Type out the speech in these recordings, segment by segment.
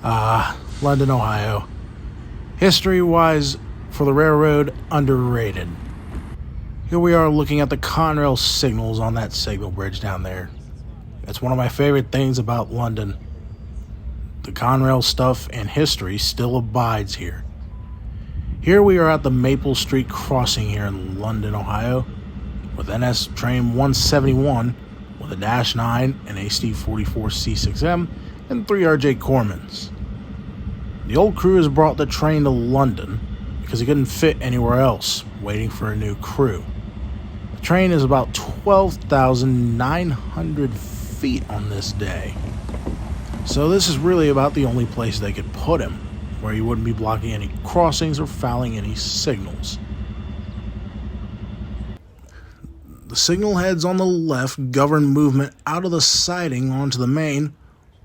London, Ohio. History-wise, for the railroad, underrated. Here we are looking at the Conrail signals on that signal bridge down there. That's one of my favorite things about London. The Conrail stuff and history still abides here. Here we are at the Maple Street crossing here in London, Ohio, with NS train 171 with a Dash 9, an AC-44 C6M, and 3 RJ Cormans. The old crew has brought the train to London because it couldn't fit anywhere else, waiting for a new crew. The train is about 12,900 feet on this day. So this is really about the only place they could put him, where he wouldn't be blocking any crossings or fouling any signals. The signal heads on the left govern movement out of the siding onto the main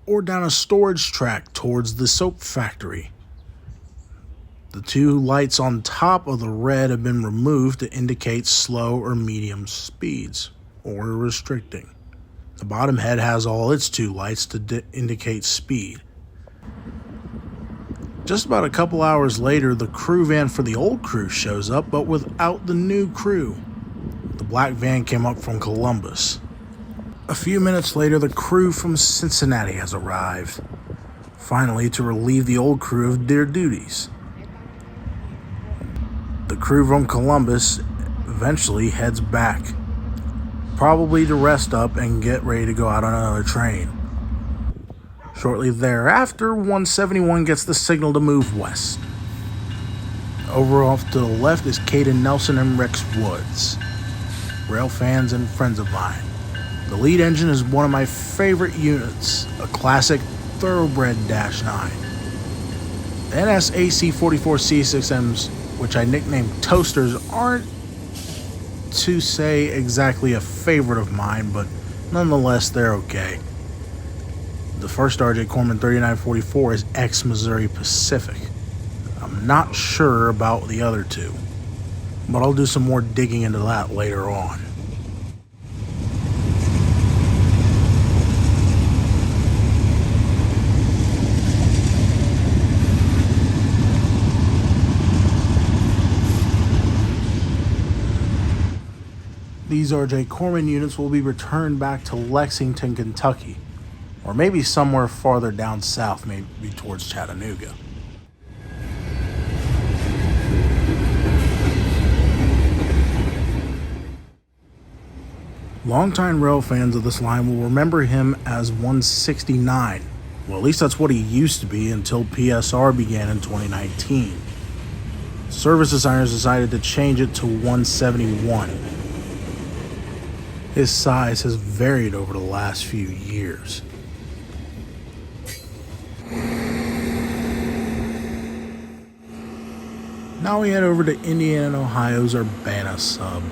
or down a storage track towards the soap factory. The 2 lights on top of the red have been removed to indicate slow or medium speeds, or restricting. The bottom head has all its 2 lights to indicate speed. Just about a couple hours later, the crew van for the old crew shows up, but without the new crew. The black van came up from Columbus. A few minutes later, the crew from Cincinnati has arrived, finally to relieve the old crew of their duties. The crew from Columbus eventually heads back, probably to rest up and get ready to go out on another train. Shortly thereafter, 171 gets the signal to move west. Over off to the left is Caden Nelson and Rex Woods, rail fans and friends of mine. The lead engine is one of my favorite units, a classic thoroughbred Dash 9. The NS AC-44 C6Ms, which I nicknamed Toasters, aren't to say exactly a favorite of mine, but nonetheless they're okay. The first RJ Corman 3944 is ex-Missouri Pacific. I'm not sure about the other 2, but I'll do some more digging into that later on. These RJ Corman units will be returned back to Lexington, Kentucky, or maybe somewhere farther down south, maybe towards Chattanooga. Longtime rail fans of this line will remember him as 169. Well, at least that's what he used to be until PSR began in 2019. Service designers decided to change it to 171. His size has varied over the last few years. Now we head over to Indiana, Ohio's Urbana sub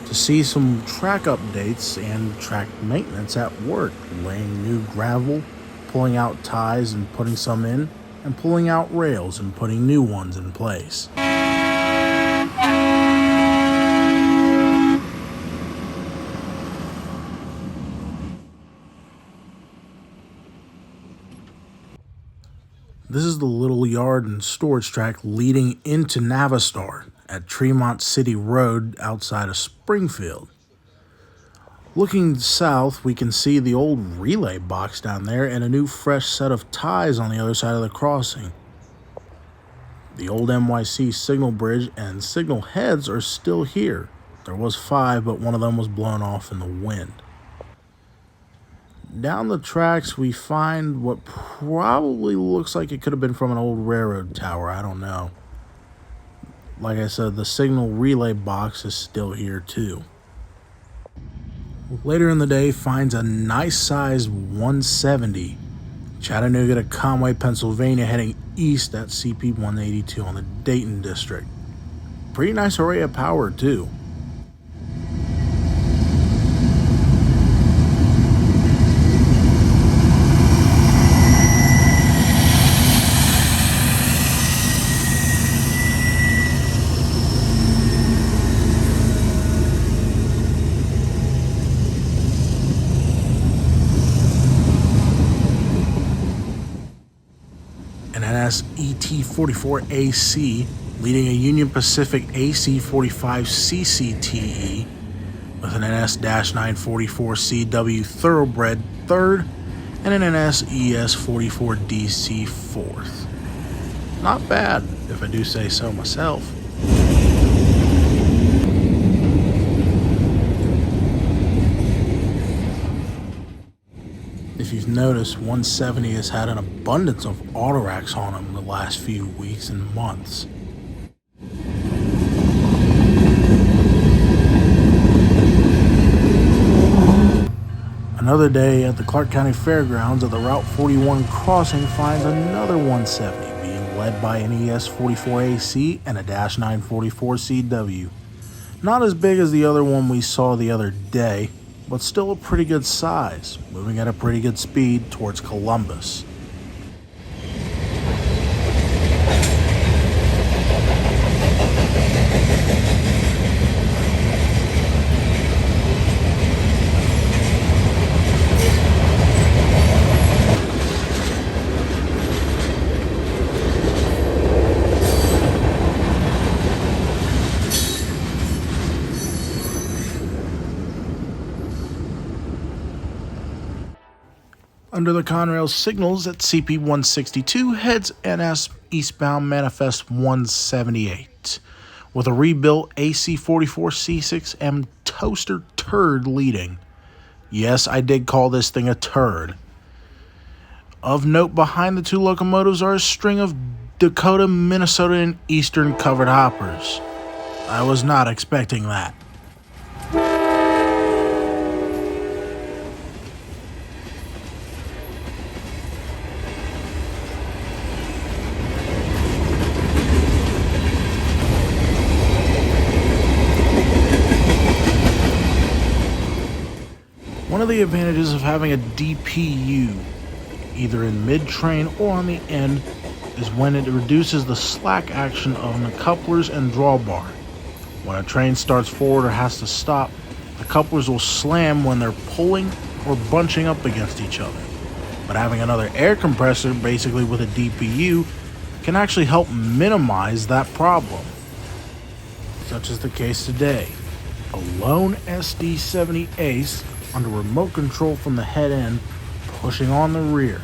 to see some track updates and track maintenance at work, laying new gravel, pulling out ties and putting some in, and pulling out rails and putting new ones in place. This is the little yard and storage track leading into Navistar at Tremont City Road outside of Springfield. Looking south, we can see the old relay box down there and a new fresh set of ties on the other side of the crossing. The old NYC signal bridge and signal heads are still here. There was 5, but one of them was blown off in the wind. Down the tracks, we find what probably looks like it could have been from an old railroad tower. I don't know. Like I said, the signal relay box is still here too. Later in the day, finds a nice-sized 170. Chattanooga to Conway, Pennsylvania, heading east at CP 182 on the Dayton District. Pretty nice array of power too. NS ET44AC leading a Union Pacific AC45 CCTE with an NS-944CW Thoroughbred 3rd and an NS ES44DC 4th. Not bad, if I do say so myself. If you've noticed, 170 has had an abundance of autoracks on him the last few weeks and months. Another day at the Clark County Fairgrounds at the Route 41 crossing finds another 170 being led by an ES44AC and a -944CW. Not as big as the other one we saw the other day, but still a pretty good size, moving at a pretty good speed towards Columbus. Under the Conrail signals at CP162 heads NS eastbound Manifest 178 with a rebuilt AC44C6M toaster turd leading. Yes, I did call this thing a turd. Of note, behind the two locomotives are a string of Dakota, Minnesota, and Eastern covered hoppers. I was not expecting that. One of the advantages of having a DPU, either in mid-train or on the end, is when it reduces the slack action of the couplers and drawbar. When a train starts forward or has to stop, the couplers will slam when they're pulling or bunching up against each other. But having another air compressor, basically with a DPU, can actually help minimize that problem. Such is the case today. A lone SD70 Ace under remote control from the head end, pushing on the rear.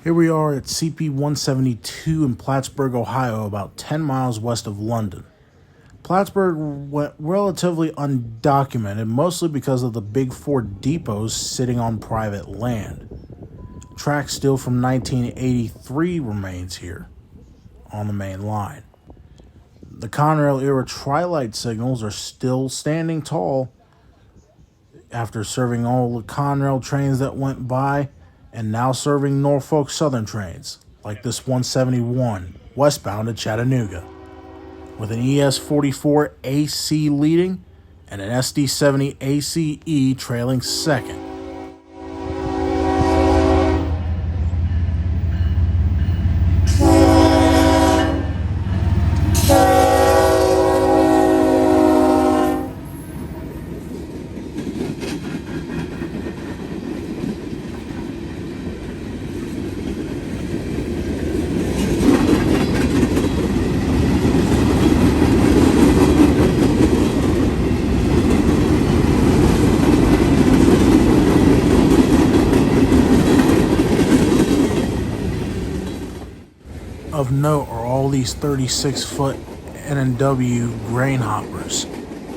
Here we are at CP172 in Plattsburgh, Ohio, about 10 miles west of London. Plattsburgh went relatively undocumented, mostly because of the big four depots sitting on private land. Track steel from 1983 remains here on the main line. The Conrail era tri-light signals are still standing tall after serving all the Conrail trains that went by and now serving Norfolk Southern trains, like this 171, westbound to Chattanooga, with an ES44 AC leading and an SD70 ACE trailing second. Of note are all these 36-foot N&W grain hoppers.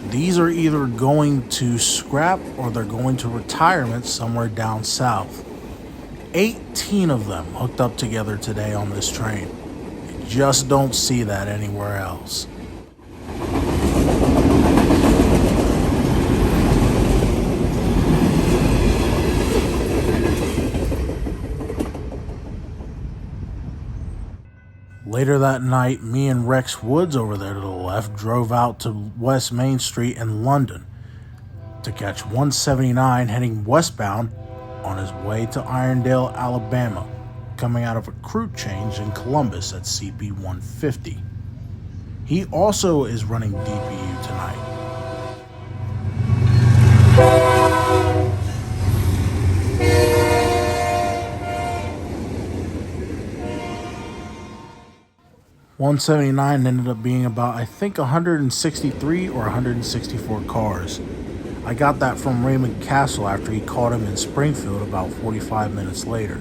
These are either going to scrap or they're going to retirement somewhere down south. 18 of them hooked up together today on this train. You just don't see that anywhere else. Later that night, me and Rex Woods over there to the left drove out to West Main Street in London to catch 179 heading westbound on his way to Irondale, Alabama, coming out of a crew change in Columbus at CP 150. He also is running DPU tonight. .179 ended up being about, I think, 163 or 164 cars. I got that from Raymond Castle after he caught him in Springfield about 45 minutes later.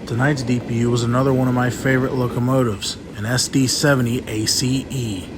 Tonight's DPU was another one of my favorite locomotives, an SD70 ACE.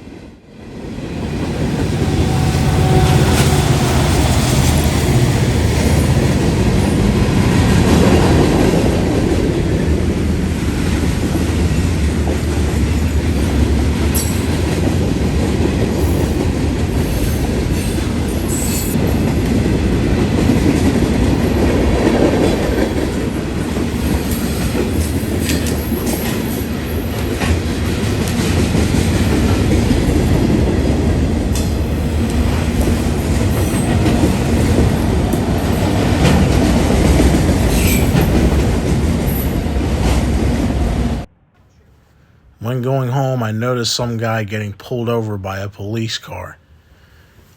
When going home, I noticed some guy getting pulled over by a police car.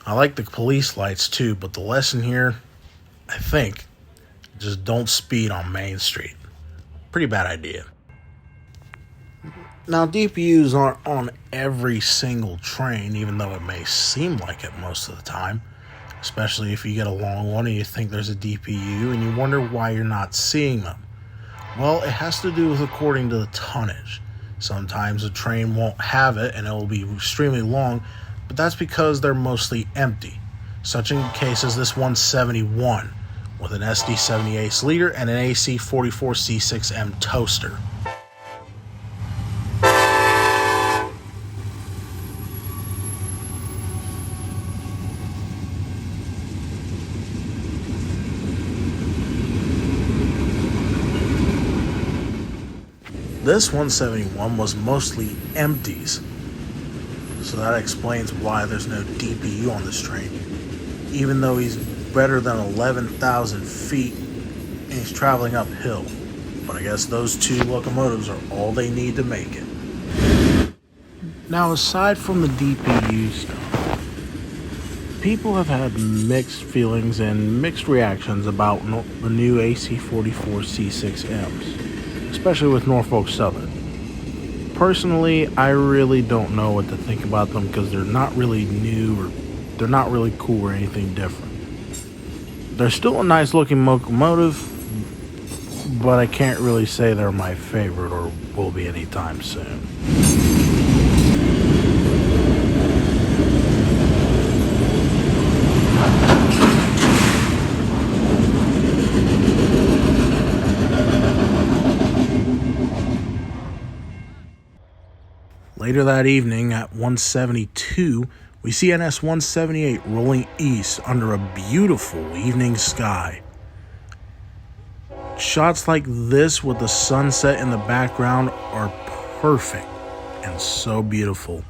I like the police lights too, but the lesson here, I think, just don't speed on Main Street. Pretty bad idea. Now, DPUs aren't on every single train, even though it may seem like it most of the time. Especially if you get a long one and you think there's a DPU and you wonder why you're not seeing them. Well, it has to do with according to the tonnage. Sometimes a train won't have it and it will be extremely long, but that's because they're mostly empty. Such in case as this 171 with an SD70 Ace leader and an AC44C6M toaster. This 171 was mostly empties, so that explains why there's no DPU on this train, even though he's better than 11,000 feet and he's traveling uphill. But I guess those two locomotives are all they need to make it. Now, aside from the DPU stuff, people have had mixed feelings and mixed reactions about the new AC44C6Ms. Especially with Norfolk Southern. Personally, I really don't know what to think about them because they're not really new or they're not really cool or anything different. They're still a nice looking locomotive, but I can't really say they're my favorite or will be anytime soon. Later that evening at 172, we see NS 178 rolling east under a beautiful evening sky. Shots like this with the sunset in the background are perfect and so beautiful.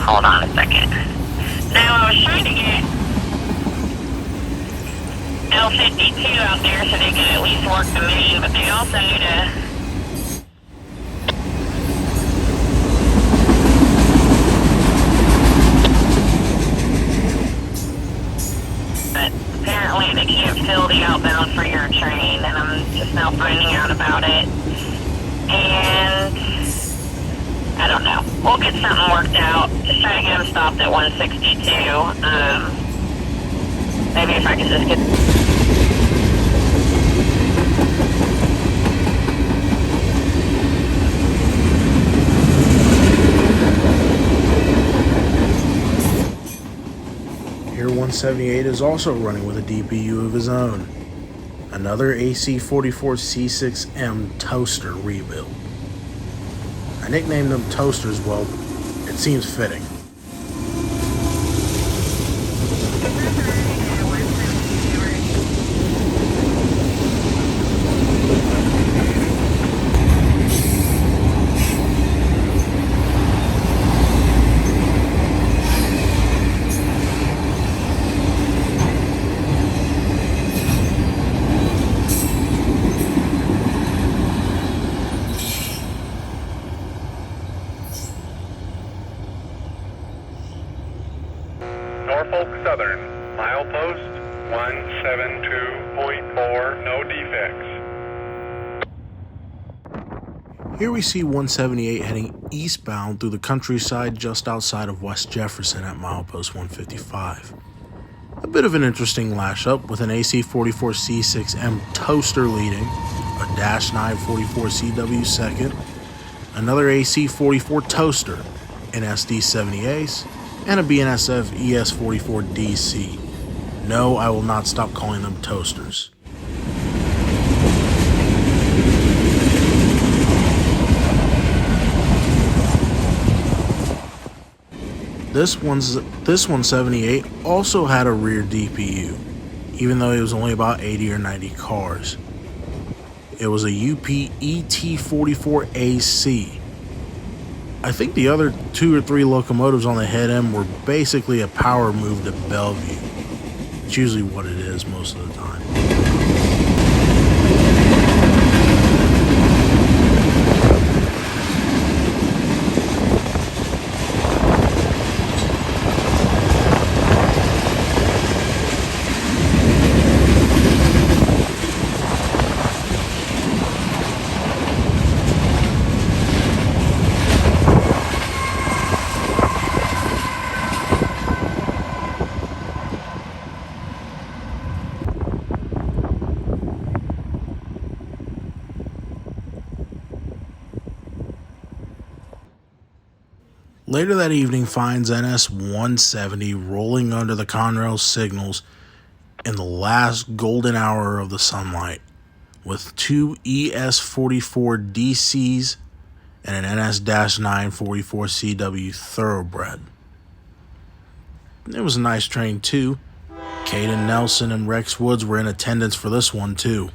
Hold on a second. Now, I was trying to get L52 out there so they could at least work the main, but they also need to... But apparently they can't fill the outbound for your train, and I'm just now finding out about it. And... I don't know. we'll get something worked out. Just try to get him stopped at 162. Maybe if I can just get... Here 178 is also running with a DPU of his own. Another AC44C6M Toaster rebuild. I nicknamed them Toasters, well, it seems fitting. Norfolk Southern, milepost 172.4, no defects. Here we see 178 heading eastbound through the countryside just outside of West Jefferson at milepost 155. A bit of an interesting lash-up with an AC44C6M Toaster leading, a -9 44CW second, another AC44 Toaster, an SD70 Ace, and a BNSF ES44 DC. No, I will not stop calling them toasters. This 178 also had a rear DPU, even though it was only about 80 or 90 cars. It was a UP ET44AC. I think the other 2 or 3 locomotives on the head end were basically a power move to Bellevue. It's usually what it is most of the time. Later that evening finds NS 170 rolling under the Conrail signals in the last golden hour of the sunlight, with 2 ES44 DCs and an NS-9 44CW thoroughbred. It was a nice train too. Caden Nelson and Rex Woods were in attendance for this one too.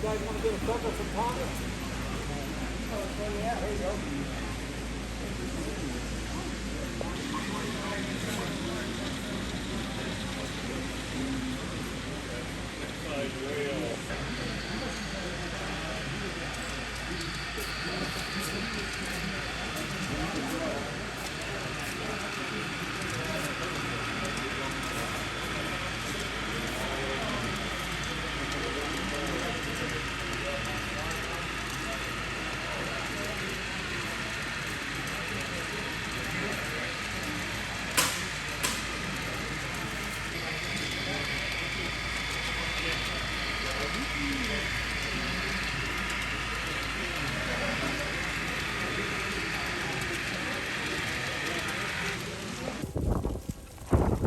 You guys want to get a couple from Thomas? Oh, yeah, there you go.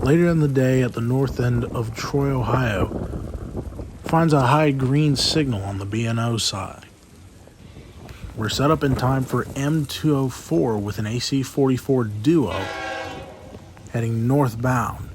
Later in the day at the north end of Troy, Ohio, finds a high green signal on the B&O side. We're set up in time for M204 with an AC-44 Duo heading northbound.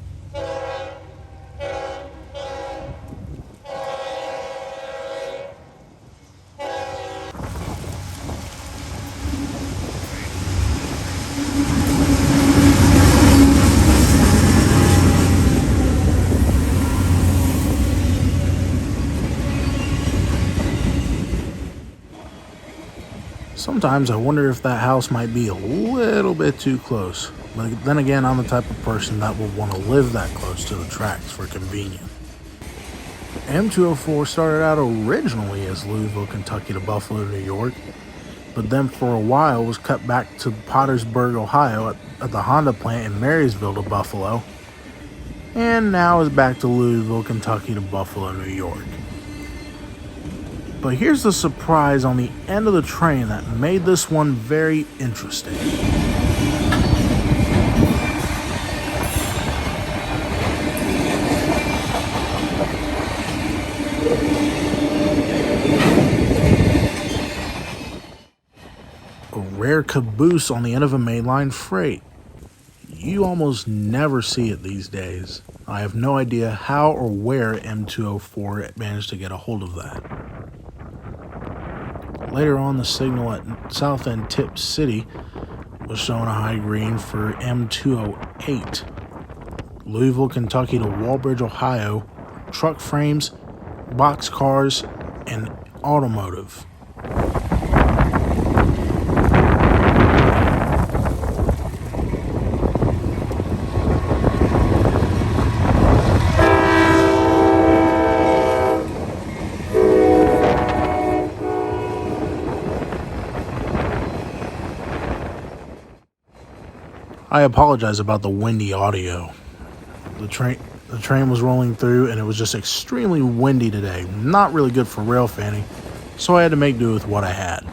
Sometimes I wonder if that house might be a little bit too close. But then again, I'm the type of person that would want to live that close to the tracks for convenience. M204 started out originally as Louisville, Kentucky to Buffalo, New York, but then for a while was cut back to Pottersburg, Ohio at the Honda plant in Marysville to Buffalo, and now is back to Louisville, Kentucky to Buffalo, New York. But here's the surprise on the end of the train that made this one very interesting. A rare caboose on the end of a mainline freight. You almost never see it these days. I have no idea how or where M204 managed to get a hold of that. Later on, the signal at South End Tip City was showing a high green for M208. Louisville, Kentucky to Walbridge, Ohio, truck frames, box cars, and automotive. I apologize about the windy audio. The train was rolling through and it was just extremely windy today. Not really good for rail fanning, so I had to make do with what I had.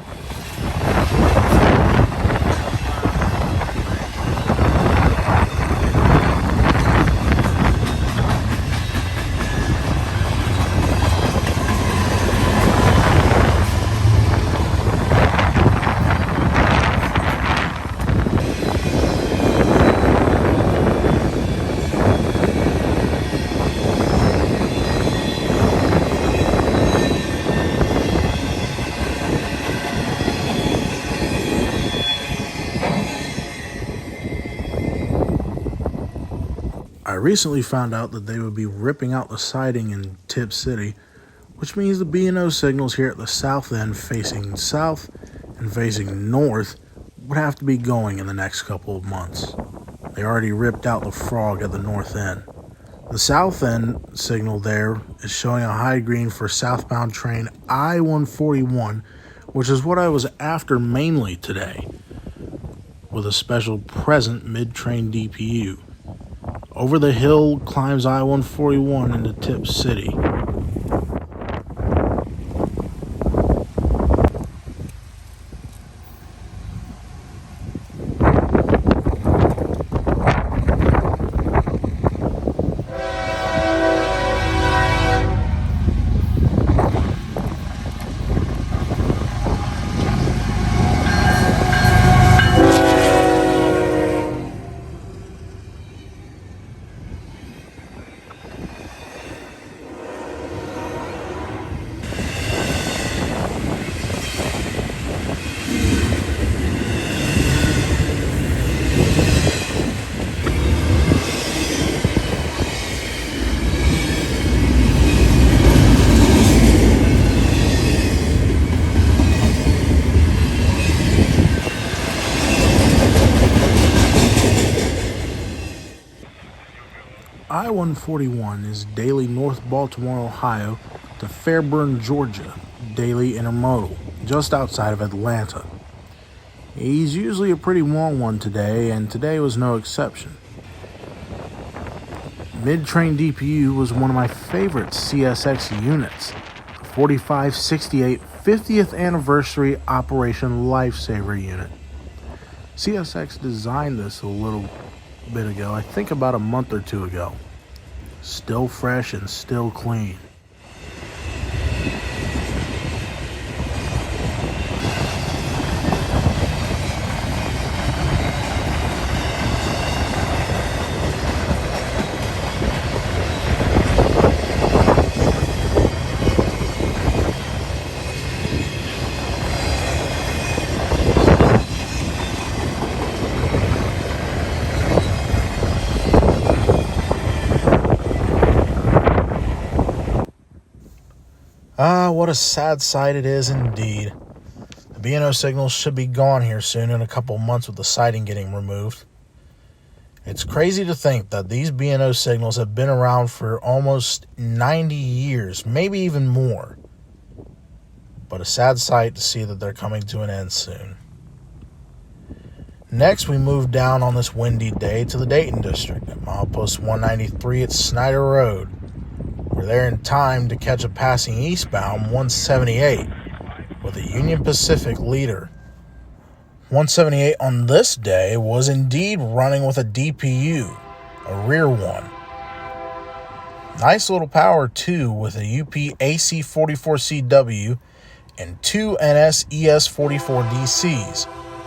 I recently found out that they would be ripping out the siding in Tip City, which means the B&O signals here at the south end facing south and facing north would have to be going in the next couple of months. They already ripped out the frog at the north end. The south end signal there is showing a high green for southbound train I-141, which is what I was after mainly today, with a special present mid-train DPU. Over the hill climbs I-141 into Tip City. I-141 is daily North Baltimore, Ohio to Fairburn, Georgia, daily intermodal, just outside of Atlanta. He's usually a pretty long one today, and today was no exception. Mid-train DPU was one of my favorite CSX units, the 4568 50th Anniversary Operation Lifesaver Unit. CSX designed this a little bit ago, I think about a month or two ago. Still fresh and still clean. What a sad sight it is indeed. The B&O signals should be gone here soon in a couple months with the siding getting removed. It's crazy to think that these B&O signals have been around for almost 90 years, maybe even more. But a sad sight to see that they're coming to an end soon. Next, we move down on this windy day to the Dayton District at milepost 193 at Snyder Road. We're there in time to catch a passing eastbound 178 with a Union Pacific leader. 178 on this day was indeed running with a DPU, a rear one. Nice little power too, with a UP AC44CW and two NS ES44DCs,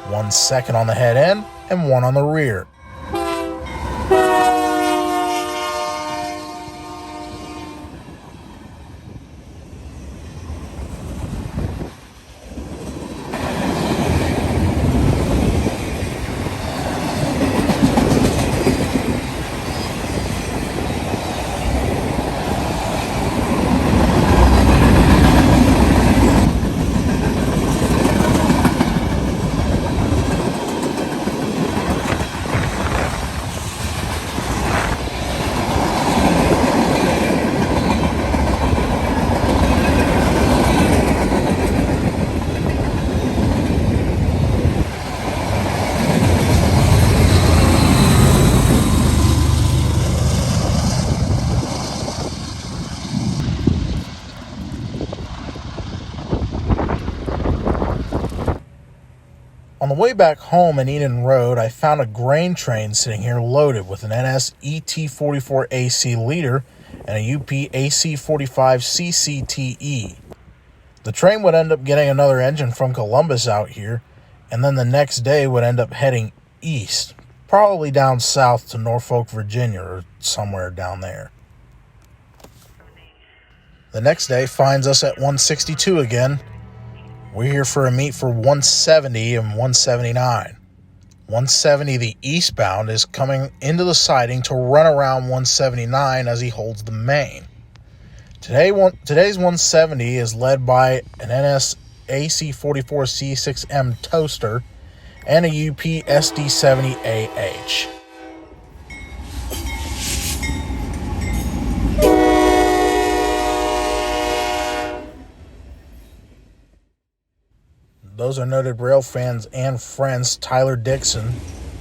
1 second on the head end and one on the rear. On the way back home in Eden Road, I found a grain train sitting here loaded with an NS ET44AC leader and a UP AC45 CCTE. The train would end up getting another engine from Columbus out here, and then the next day would end up heading east, probably down south to Norfolk, Virginia, or somewhere down there. The next day finds us at 162 again. We're here for a meet for 170 and 179. 170, the eastbound, is coming into the siding to run around 179 as he holds the main. Today's 170 is led by an NS AC44C6M toaster and a UP SD70AH. Those are noted rail fans and friends Tyler Dixon,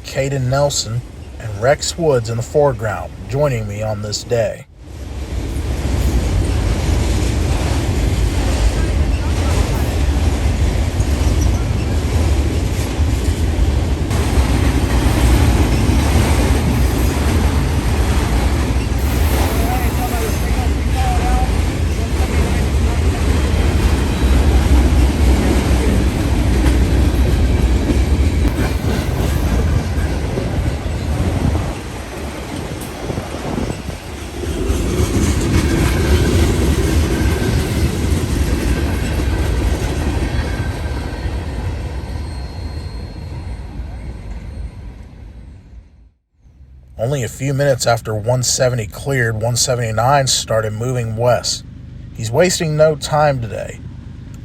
Caden Nelson, and Rex Woods in the foreground, joining me on this day. Only a few minutes after 170 cleared, 179 started moving west. He's wasting no time today.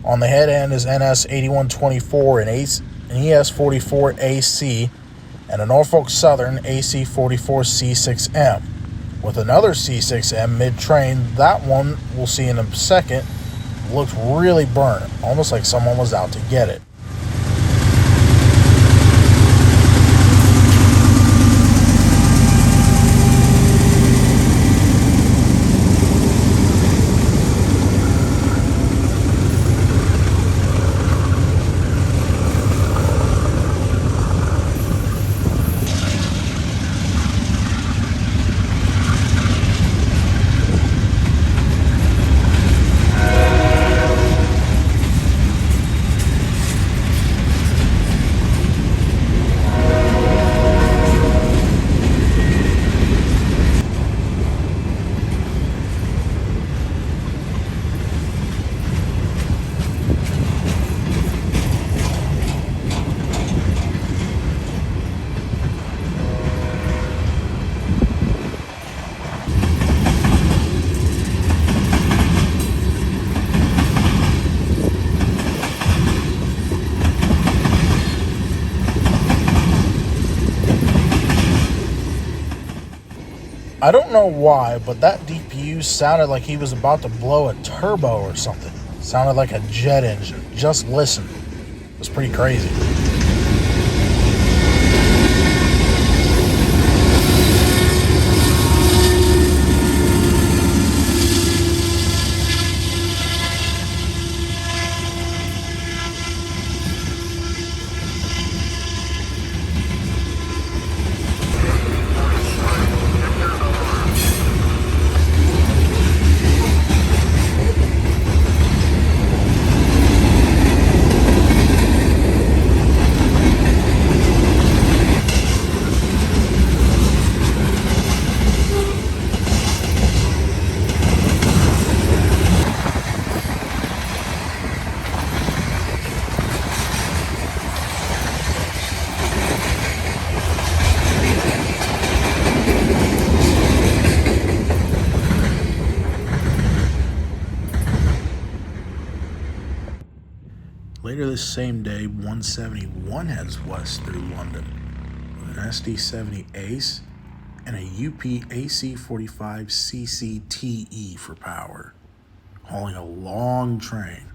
On the head end is NS 8124 and ES44AC and a Norfolk Southern AC44C6M with another C6M mid-train. That one we'll see in a second looked really burnt, almost like someone was out to get it. I don't know why, but that DPU sounded like he was about to blow a turbo or something. Sounded like a jet engine. Just listen. It was pretty crazy. Later this same day, 171 heads west through London with an SD70 Ace and a UP AC45 CCTE for power, hauling a long train.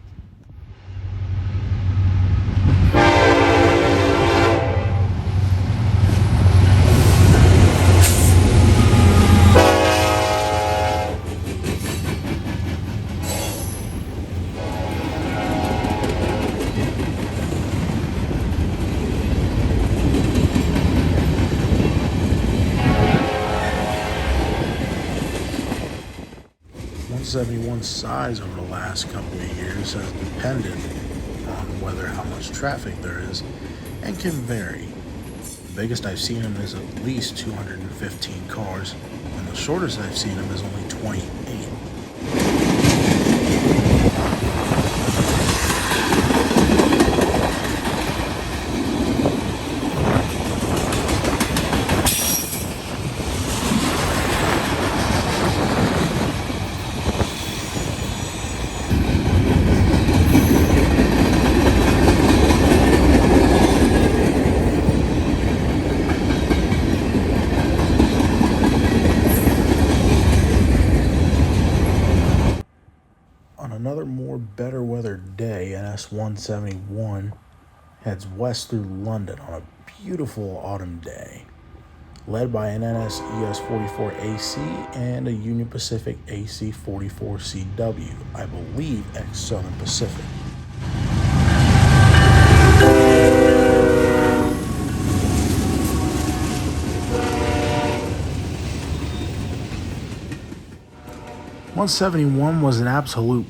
One's size over the last couple of years has depended on how much traffic there is and can vary. The biggest I've seen him is at least 215 cars, and the shortest I've seen him is only 28. Another more better weather day, NS171 heads west through London on a beautiful autumn day, led by an NS ES44AC and a Union Pacific AC44CW, I believe ex-Southern Pacific. .171 was an absolute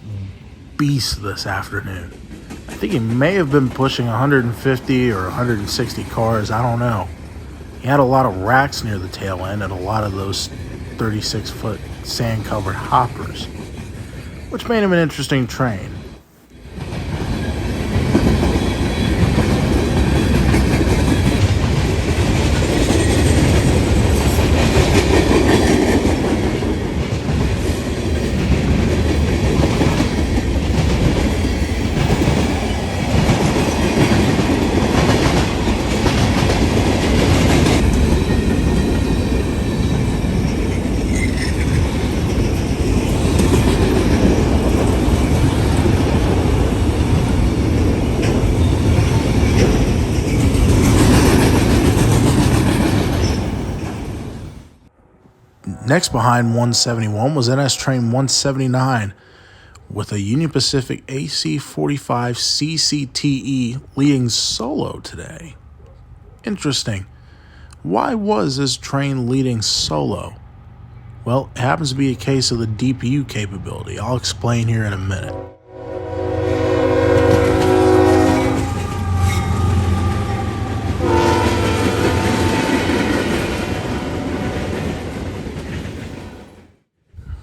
beast this afternoon. I think he may have been pushing 150 or 160 cars, I don't know. He had a lot of racks near the tail end and a lot of those 36-foot sand-covered hoppers, which made him an interesting train. Next behind 171 was NS Train 179 with a Union Pacific AC-45 CCTE leading solo today. Interesting. Why was this train leading solo? Well, it happens to be a case of the DPU capability. I'll explain here in a minute.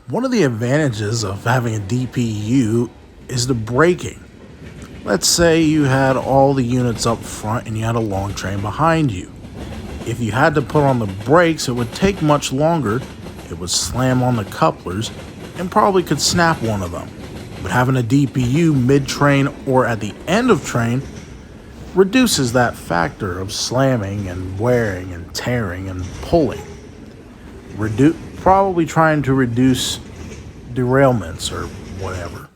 One of the advantages of having a DPU is the braking. Let's say you had all the units up front and you had a long train behind you. If you had to put on the brakes, it would take much longer, it would slam on the couplers, and probably could snap one of them. But having a DPU mid-train or at the end of train reduces that factor of slamming and wearing and tearing and pulling. Probably trying to reduce derailments or whatever.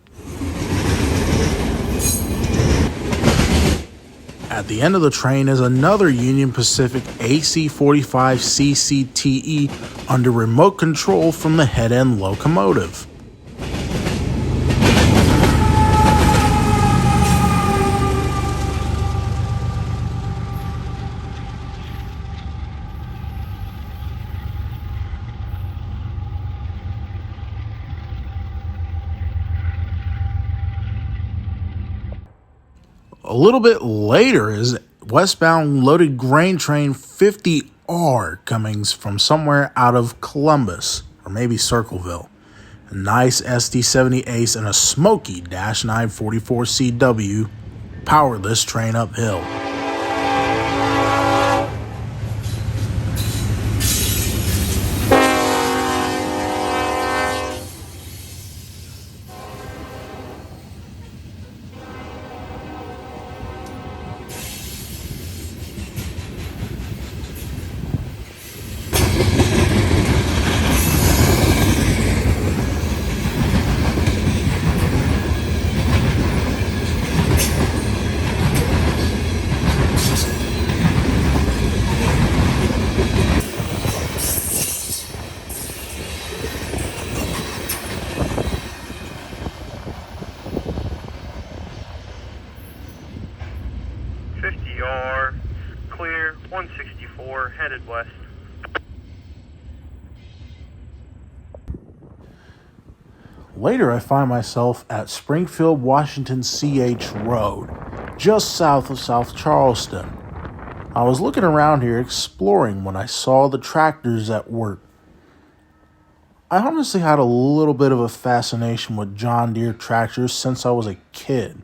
At the end of the train is another Union Pacific AC-45 CCTE under remote control from the head-end locomotive. A little bit later is westbound loaded grain train 50R coming from somewhere out of Columbus, or maybe Circleville. A nice SD70 Ace and a smoky Dash 944 CW power this train uphill. Clear, 164, headed west. Later, I find myself at Springfield, Washington CH Road, just south of South Charleston. I was looking around here exploring when I saw the tractors at work. I honestly had a little bit of a fascination with John Deere tractors since I was a kid.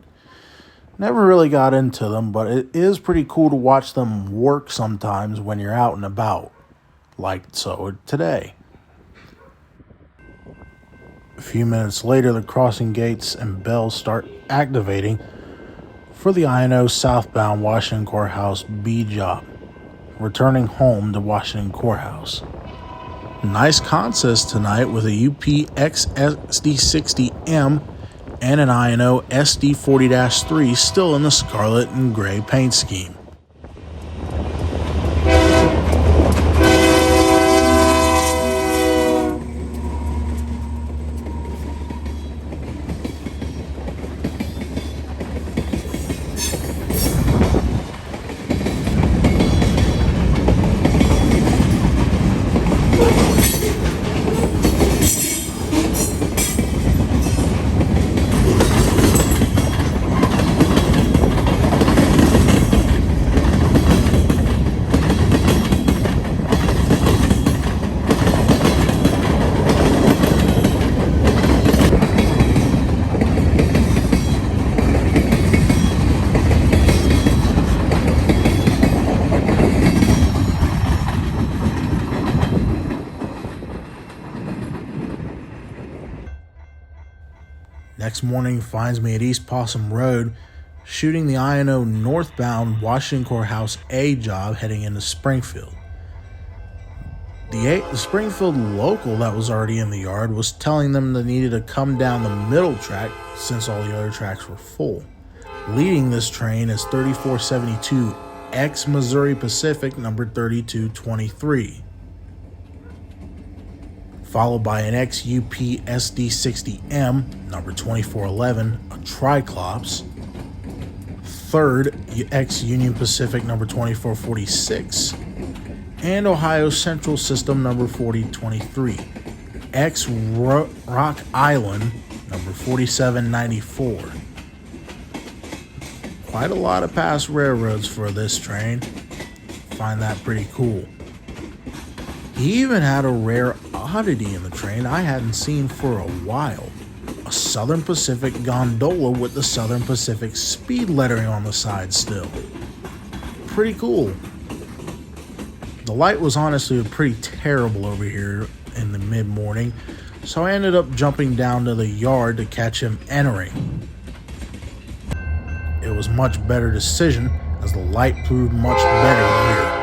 Never really got into them, but it is pretty cool to watch them work sometimes when you're out and about, like so today. A few minutes later, the crossing gates and bells start activating for the INO southbound Washington Courthouse B job, returning home to Washington Courthouse. Nice consist tonight with a UPX SD60M and an INO SD40-3 still in the scarlet and gray paint scheme. Next morning finds me at East Possum Road, shooting the INO northbound Washington Courthouse A job heading into Springfield. The Springfield local that was already in the yard was telling them they needed to come down the middle track since all the other tracks were full. Leading this train is 3472 X Missouri Pacific number 3223. followed by an XUP SD60M, number 2411, a Triclops. Third, ex-Union Pacific number 2446, and Ohio Central System number 4023, ex-Rock Island number 4794. Quite a lot of past railroads for this train. Find that pretty cool. He even had a rare oddity in the train I hadn't seen for a while. A Southern Pacific gondola with the Southern Pacific speed lettering on the side still. Pretty cool. The light was honestly pretty terrible over here in the mid-morning, so I ended up jumping down to the yard to catch him entering. It was a much better decision as the light proved much better here.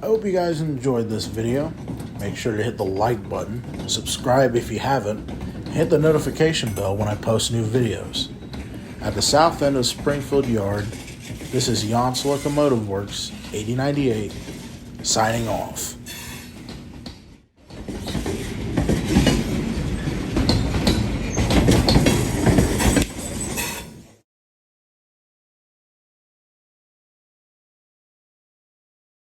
I hope you guys enjoyed this video. Make sure to hit the like button, subscribe if you haven't, and hit the notification bell when I post new videos. At the south end of Springfield Yard, this is Yon's Locomotive Works 8098, signing off.